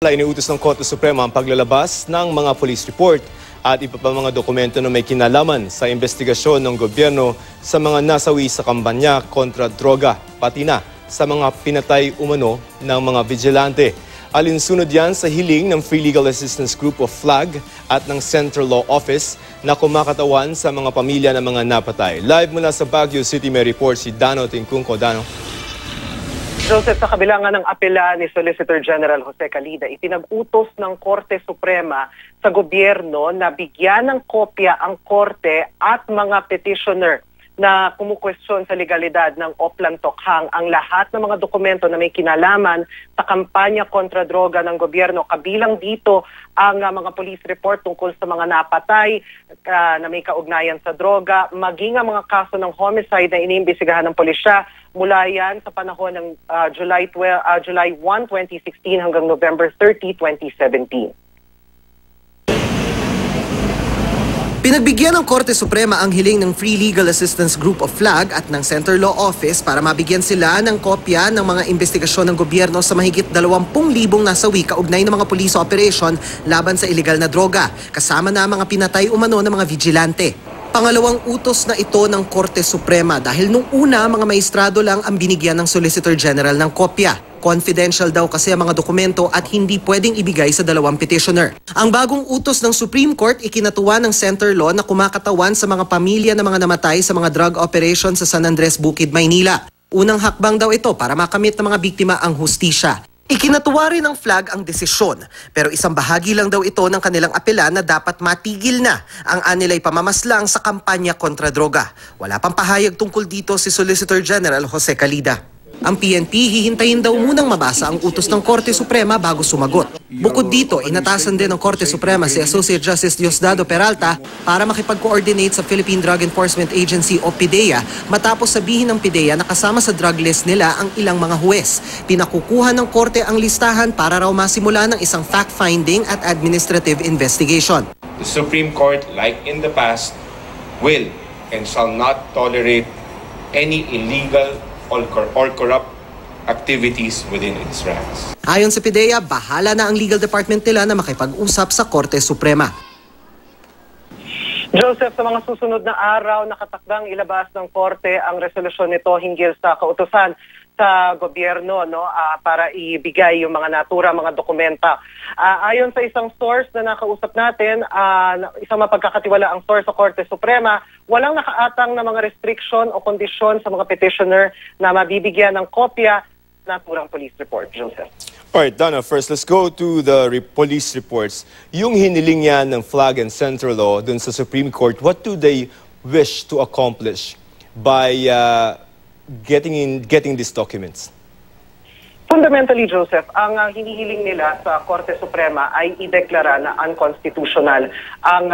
Iniutos ng Korte Suprema ang paglalabas ng mga police report at iba pa mga dokumento na may kinalaman sa investigasyon ng gobyerno sa mga nasawi sa kampanya kontra droga, pati na sa mga pinatay umano ng mga vigilante. Alinsunod yan sa hiling ng Free Legal Assistance Group of FLAG at ng Central Law Office na kumakatawan sa mga pamilya ng mga napatay. Live mula sa Baguio City may report si Dano Tingkungko. Dano. Joseph, sa kabila nga ng apela ni Solicitor General Jose Calida, ipinag-utos ng Korte Suprema sa gobyerno na bigyan ng kopya ang Korte at mga petitioner na kumukwestiyon sa legalidad ng Oplan Tokhang ang lahat ng mga dokumento na may kinalaman sa kampanya kontra droga ng gobyerno. Kabilang dito ang mga police report tungkol sa mga napatay na may kaugnayan sa droga, maging ang mga kaso ng homicide na iniimbestigahan ng pulisya mula yan sa panahon ng July 1, 2016 hanggang November 30, 2017. Pinagbigyan ng Korte Suprema ang hiling ng Free Legal Assistance Group of FLAG at ng Central Law Office para mabigyan sila ng kopya ng mga investigasyon ng gobyerno sa mahigit 20,000 nasawi kaugnay ng mga police operation laban sa iligal na droga, kasama na mga pinatay umano ng mga vigilante. Pangalawang utos na ito ng Korte Suprema dahil nung una mga maestrado lang ang binigyan ng Solicitor General ng kopya. Confidential daw kasi ang mga dokumento at hindi pwedeng ibigay sa dalawang petitioner. Ang bagong utos ng Supreme Court ikinatuwa ng Center Law na kumakatawan sa mga pamilya ng mga namatay sa mga drug operation sa San Andres, Bukid, Maynila. Unang hakbang daw ito para makamit ng mga biktima ang hustisya. Ikinatuwa rin ng FLAG ang desisyon, pero isang bahagi lang daw ito ng kanilang apela na dapat matigil na ang anilay pamamaslang sa kampanya kontra droga. Wala pang pahayag tungkol dito si Solicitor General Jose Calida. Ang PNP hihintayin daw munang mabasa ang utos ng Korte Suprema bago sumagot. Bukod dito, inatasan din ng Korte Suprema si Associate Justice Diosdado Peralta para makipag-coordinate sa Philippine Drug Enforcement Agency o PDEA matapos sabihin ng PDEA na kasama sa drug list nila ang ilang mga huwes. Pinakukuha ng Korte ang listahan para raw masimula ng isang fact-finding at administrative investigation. The Supreme Court, like in the past, will and shall not tolerate any illegal or corrupt activities within its ranks. Ayon sa PDEA, bahala na ang legal department nila na makipag-usap sa Korte Suprema. Joseph, sa mga susunod na araw, nakatakdang ilabas ng Korte ang resolusyon nito hinggil sa kautusan sa gobyerno para ibigay yung mga natura, mga dokumenta. Ayon sa isang source na nakausap natin, isang mapagkakatiwala ang source sa Korte Suprema, walang nakaatang na mga restriction o kondisyon sa mga petitioner na mabibigyan ng kopya naturang police report. Joseph. Alright, Donna, first let's go to the police reports. Yung hiniling yan ng FLAG and Central Law dun sa Supreme Court, what do they wish to accomplish by getting these documents? Fundamentally, Joseph, ang hinihiling nila sa Korte Suprema ay ideklara na unconstitutional ang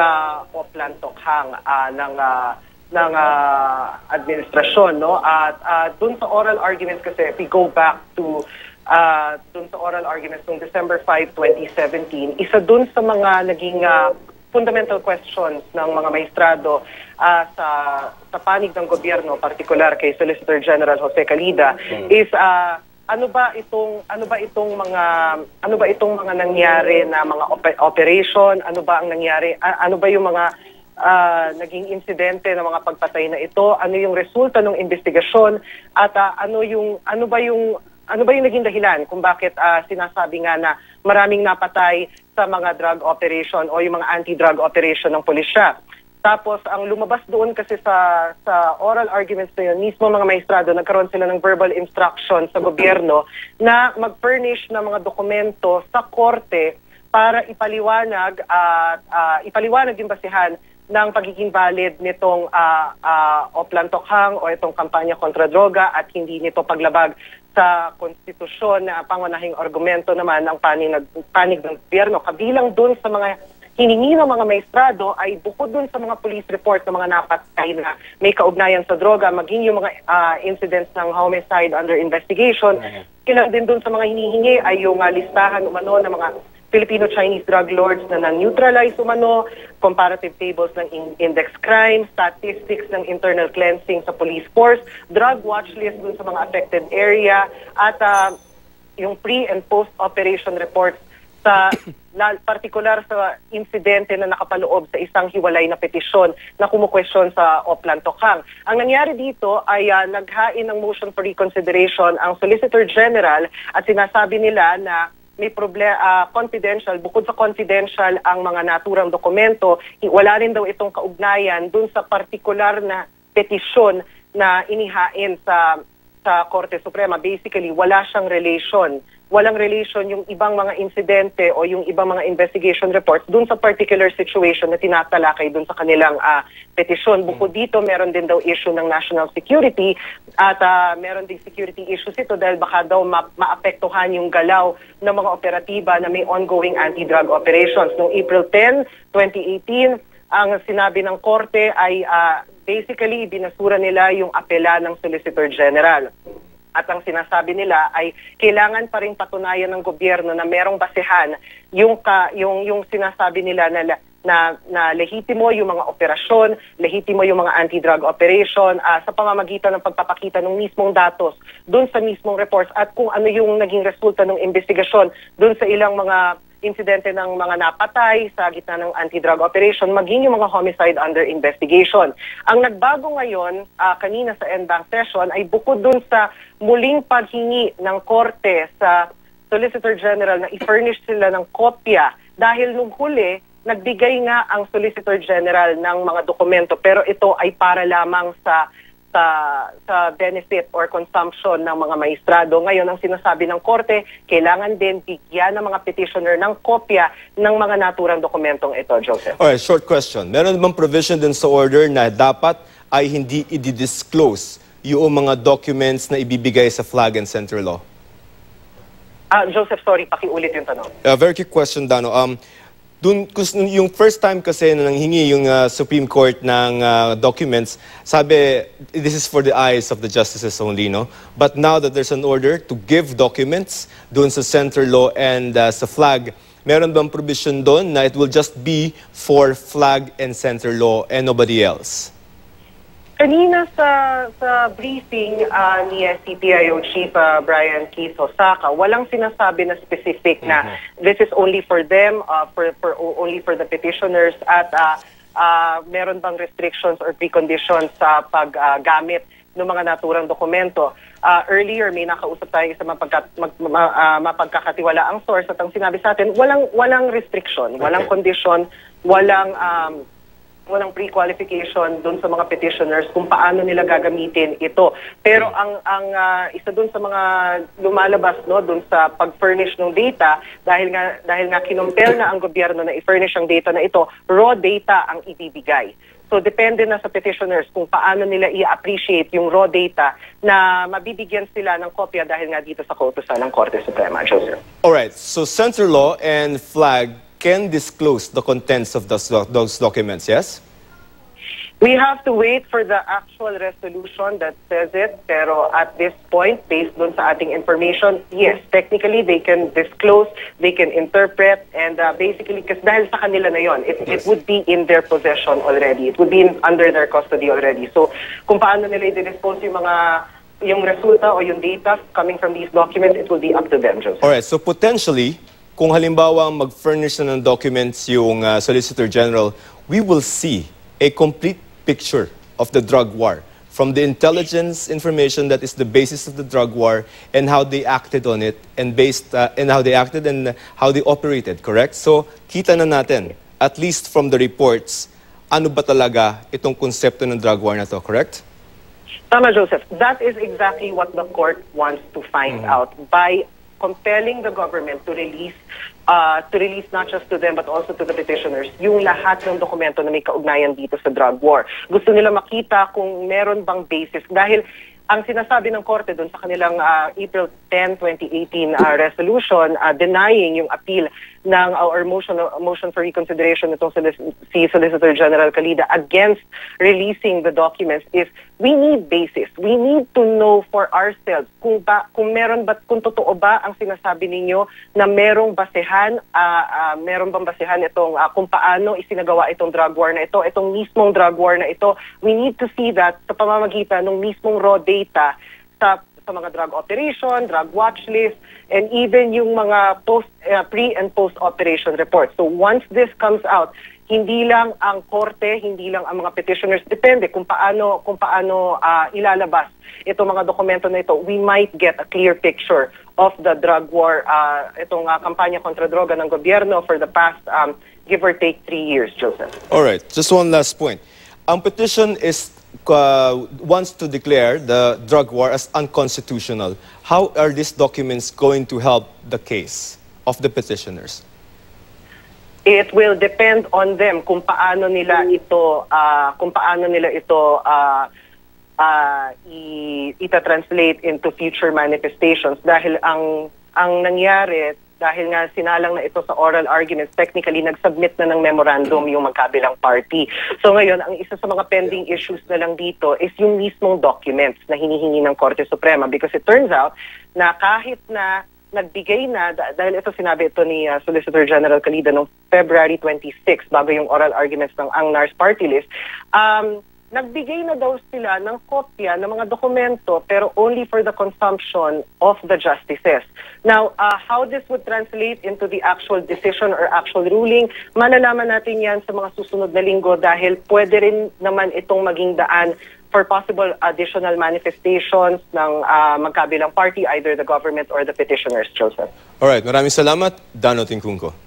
Oplan Tokhang ng administrasyon, no? At dun sa oral arguments kasi, if we go back to dun sa oral arguments noong December 5, 2017, isa dun sa mga naging fundamental questions ng mga maestrado sa panig ng gobyerno, partikular kay Solicitor General Jose Calida, is ano ba itong mga nangyari na mga operation, ano ba ang nangyari, ano ba yung mga naging insidente ng mga pagpatay na ito, ano yung resulta ng investigasyon, at ano ba yung naging dahilan kung bakit sinasabi nga na maraming napatay sa mga drug operation o yung mga anti-drug operation ng pulisya. Tapos ang lumabas doon kasi sa oral arguments na yun, mismo mga maestrado, nagkaroon sila ng verbal instruction sa gobyerno na mag-furnish ng mga dokumento sa korte para ipaliwanag yung basihan ng pagiging valid nitong Oplan Tokhang o itong kampanya kontra droga at hindi nito paglabag sa konstitusyon na pangunahing argumento naman ng panig ng gobyerno. Kabilang dun sa mga hiningi ng mga maestrado ay bukod dun sa mga police report ng mga napatay na may kaugnayan sa droga, maging yung mga incidents ng homicide under investigation, kailan din dun sa mga hinihingi ay yung listahan umano ng mga Filipino-Chinese drug lords na na-neutralize umano, comparative tables ng index crime, statistics ng internal cleansing sa police force, drug watch list dun sa mga affected area, at yung pre- and post-operation reports sa partikular sa insidente na nakapaloob sa isang hiwalay na petisyon na kumukwestiyon sa Oplan Tokhang. Ang nangyari dito ay naghain ng motion for reconsideration ang Solicitor General at sinasabi nila na may confidential, bukod sa confidential ang mga naturang dokumento, wala rin daw itong kaugnayan dun sa partikular na petisyon na inihain sa Korte Suprema. Basically, wala siyang relation. Walang relation yung ibang mga insidente o yung ibang mga investigation reports dun sa particular situation na tinatalakay dun sa kanilang petisyon. Bukod dito, meron din daw issue ng national security at meron din security issues ito dahil baka daw maapektuhan yung galaw ng mga operatiba na may ongoing anti-drug operations. Noong April 10, 2018, ang sinabi ng Korte ay basically binasura nila yung apela ng Solicitor General. At ang sinasabi nila ay kailangan pa rin patunayan ng gobyerno na merong basehan yung sinasabi nila na lehitimo yung mga operasyon, lehitimo yung mga anti-drug operation sa pamamagitan ng pagpapakita ng mismong datos doon sa mismong reports at kung ano yung naging resulta ng investigasyon doon sa ilang mga insidente ng mga napatay sa gitna ng anti-drug operation, maging yung mga homicide under investigation. Ang nagbago ngayon, kanina sa en-banc session, ay bukod dun sa muling paghingi ng Korte sa Solicitor General na i-furnish sila ng kopya dahil nung huli, nagbigay nga ang Solicitor General ng mga dokumento pero ito ay para lamang sa benefit or consumption ng mga maestrado. Ngayon, ang sinasabi ng Korte, kailangan din bigyan ng mga petitioner ng kopya ng mga naturang dokumentong ito, Joseph. Alright, short question. Meron bang provision din sa order na dapat ay hindi i-disclose yung mga documents na ibibigay sa flag and center law? Joseph, sorry, pakiulit yung tanong. Very quick question, Dano. Yung first time kasi na nanghingi yung Supreme Court ng documents, sabi, this is for the eyes of the justices only, no? But now that there's an order to give documents dun sa center law and sa flag, meron bang provision doon na it will just be for flag and center law and nobody else? Kanina sa briefing ni CPIO Chief Brian Keith Osaka, walang sinasabi na specific na this is only for them, only for the petitioners at meron bang restrictions or preconditions sa paggamit ng mga naturang dokumento. Earlier may nakausap tayo sa mapagkakatiwalaang source at ang sinabi sa atin, walang restriction, walang condition, walang pre-qualification doon sa mga petitioners kung paano nila gagamitin ito. Pero ang isa doon sa mga lumalabas doon sa pag-furnish ng data dahil nga kinompel na ang gobyerno na i-furnish ang data na ito, raw data ang ibibigay. So depende na sa petitioners kung paano nila i-appreciate yung raw data na mabibigyan sila ng kopya dahil nga dito sa kautusan ng Korte Suprema, Joseph. Alright, so center law and flag can disclose the contents of those documents, yes? We have to wait for the actual resolution that says it, pero at this point, based dun sa ating information, yes, technically they can disclose, they can interpret, and basically, kasi dahil sa kanila na yon, it would be in their possession already. It would be under their custody already. So, kung paano nila i-dispose yung resulta o yung data coming from these documents, it will be up to them, Joseph. Alright, so potentially, kung halimbawa mag-furnish na ng documents yung Solicitor General, we will see a complete picture of the drug war, from the intelligence information that is the basis of the drug war and how they acted on it and how they acted and how they operated, correct? So, kita na natin, at least from the reports, ano ba talaga itong konsepto ng drug war na to, correct? Tama, Joseph. That is exactly what the court wants to find out by compelling the government to release not just to them but also to the petitioners yung lahat ng dokumento na may kaugnayan dito sa drug war. Gusto nila makita kung meron bang basis dahil ang sinasabi ng Korte doon sa kanilang April 10, 2018 resolution denying yung appeal ng or motion for reconsideration nitong si Solicitor General Calida against releasing the documents is we need basis. We need to know for ourselves kung totoo ba ang sinasabi ninyo na merong basehan itong kung paano isinagawa itong drug war na ito, itong mismong drug war na ito. We need to see that sa pamamagitan ng mismong raw data sa mga drug operation, drug watch list, and even yung mga pre- and post-operation reports. So once this comes out, hindi lang ang korte, hindi lang ang mga petitioners, depende kung paano ilalabas itong mga dokumento na ito, we might get a clear picture of the drug war, itong kampanya kontra droga ng gobyerno for the past give or take 3 years, Joseph. All right, just one last point. Ang petition is wants to declare the drug war as unconstitutional. How are these documents going to help the case of the petitioners? It will depend on them kung paano nila ito ita-translate into future manifestations, dahil ang nangyari, dahil nga sinalang na ito sa oral arguments, technically nag-submit na ng memorandum yung magkabilang party. So ngayon, ang isa sa mga pending issues na lang dito is yung mismong documents na hinihingi ng Korte Suprema, because it turns out na kahit na nagbigay na, dahil ito sinabi ito ni Solicitor General Calida noong February 26, bago yung oral arguments ng ANG-NARS party list, nagbigay na daw sila ng kopya ng mga dokumento pero only for the consumption of the justices. Now, how this would translate into the actual decision or actual ruling, malalaman natin yan sa mga susunod na linggo, dahil pwede rin naman itong maging daan for possible additional manifestations ng magkabilang party, either the government or the petitioners, Joseph. All right, maraming salamat, Dano Tingkungko.